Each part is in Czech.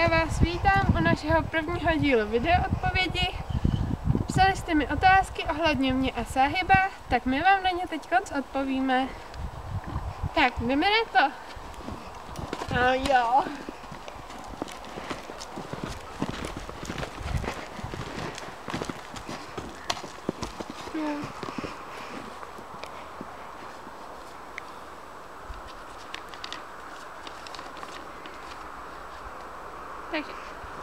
Já vás vítám u našeho prvního dílu videoodpovědi. Psali jste mi otázky ohledně mě a Sáhiba, tak my vám na ně teď odpovíme. Tak, jdeme na to. No jo. Takže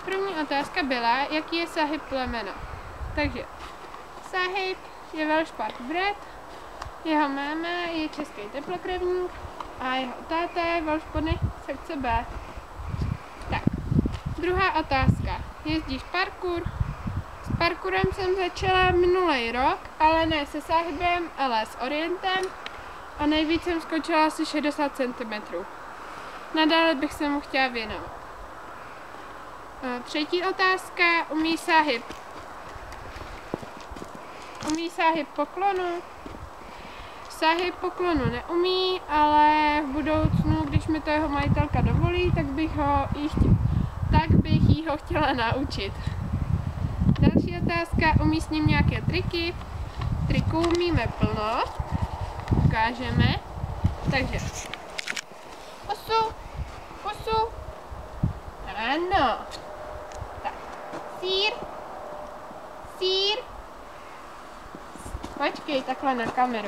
první otázka byla, jaký je Sáhib plemeno. Takže Sáhib je Welsh Park Bred, jeho máma je český teplokrevník a jeho táta je Welsh Pony sekce B. Tak, druhá otázka. Jezdíš parkour? S parkourem jsem začala minulý rok, ale ne se Sáhibem, ale s Orientem a nejvíc jsem skočila asi 60 cm. Nadále bych se mu chtěla věnovat. Třetí otázka, umí Sáhib poklonu? Sáhib poklonu neumí, ale v budoucnu, když mi to jeho majitelka dovolí, tak bych jí ho chtěla naučit. Další otázka, umí s ním nějaké triky? Triků umíme plno, ukážeme. Takže pusu, ano. Tak, sír. Počkej, takhle na kameru.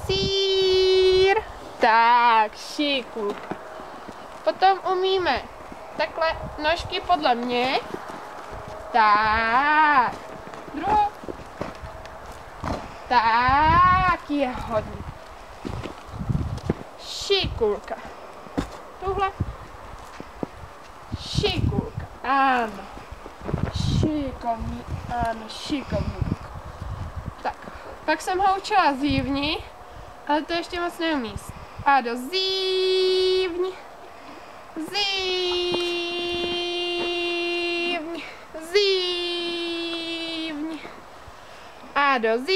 Sír. Tak, šiku. Potom umíme takhle nožky podle mě. Tak. Druhou. Tak, je hodně. Šikulka. Tuhle. Šikulka. Ano. Šikovný. Ano, šikovný. Tak, pak jsem ho učila zívni, ale to ještě moc neumí. A do zívni. A do zívni.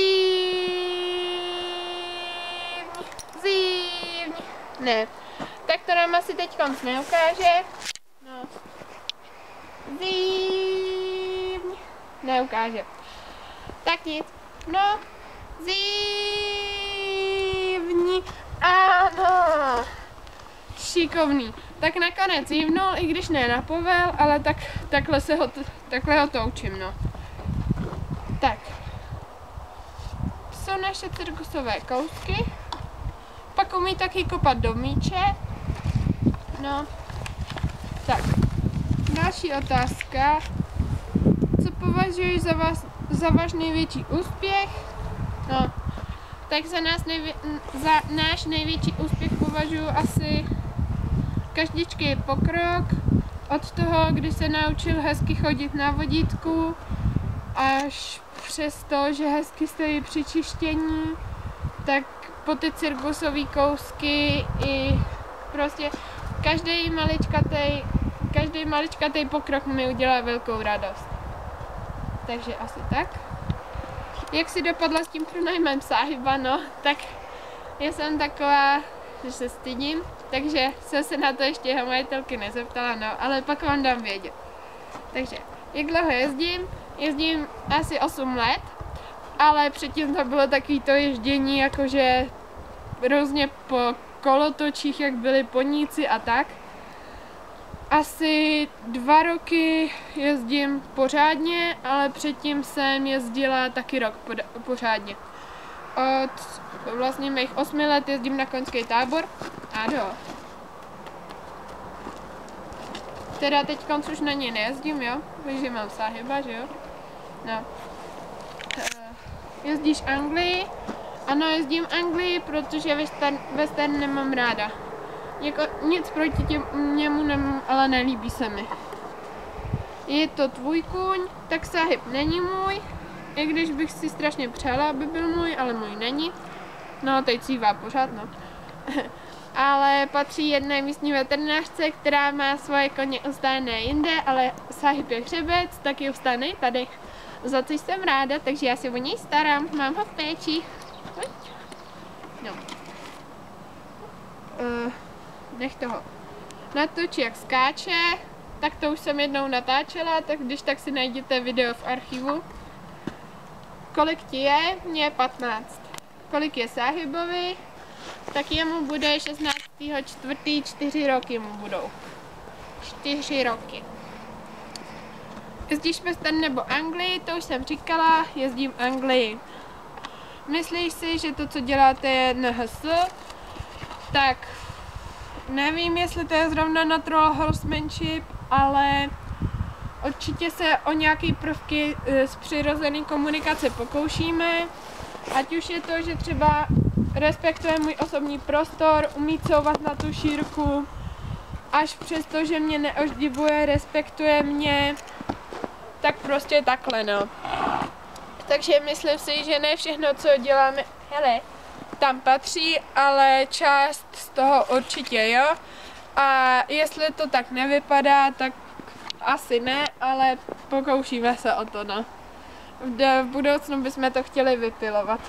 Ne, tak to nám asi teď konc neukáže. No. Zívni. Neukáže. Tak nic. No. Zívni. Ano. Šikovný. Tak nakonec zívnul, i když ne na povel, ale takhle ho to učím, no. Tak. Jsou naše cirkusové kousky. Pak umí taky kopat do míče. No. Tak. Další otázka. Co považuješ za váš největší úspěch? No. Tak za náš největší úspěch považuji asi každičký pokrok. Od toho, kdy se naučil hezky chodit na vodítku, až přes to, že hezky stojí při čištění, tak po ty cirkusové kousky i prostě každý maličkatej pokrok mi udělá velkou radost. Takže asi tak. Jak si dopadla s tím pronájmem Sáhiba, no, tak já jsem taková, že se stydím, takže jsem se na to ještě jeho majitelky nezeptala, no, ale pak vám dám vědět. Takže, jak dlouho jezdím? Jezdím asi 8 let, ale předtím to bylo takový to ježdění, jakože různě po kolotočích, jak byli poníci a tak. Asi 2 roky jezdím pořádně, ale předtím jsem jezdila taky rok pořádně. Od vlastně mých 8 let jezdím na koňský tábor. Ano. Teda teď už na něj nejezdím, jo? Takže mám Sáhiba, že jo? No. Jezdíš Anglii? Ano, jezdím Anglii, protože western nemám ráda. Jako nic proti němu nemám, ale nelíbí se mi. Je to tvůj kůň, tak Sáhib není můj, i když bych si strašně přála, aby byl můj, ale můj není. No, teď cívá pořád, no. Ale patří jedné místní veterinářce, která má svoje koně ustálené jinde, ale Sáhib je hřebec, tak je ustálený tady. Za co jsem ráda, takže já se o něj starám, mám ho v péči. No. Nech toho. natočí, jak skáče, tak to už jsem jednou natáčela, tak když tak si najděte video v archivu. Kolik ti je? Mně je 15. Kolik je Sáhibovi? Tak jemu bude 16.4. 4 roky mu budou. 4 roky. Jezdíš Western nebo Anglii? To už jsem říkala, jezdím Anglii. Myslíš si, že to, co děláte, je NHS? Tak nevím, jestli to je zrovna natural horsemanship, ale určitě se o nějaké prvky z přirozené komunikace pokoušíme. Ať už je to, že třeba respektuje můj osobní prostor, umí couvat na tu šírku, až přesto, že mě neoždivuje, respektuje mě, tak prostě takhle, no. Takže myslím si, že ne všechno, co děláme, hele, tam patří, ale část z toho určitě jo. A jestli to tak nevypadá, tak asi ne, ale pokoušíme se o to, no. V budoucnu bychom to chtěli vypilovat.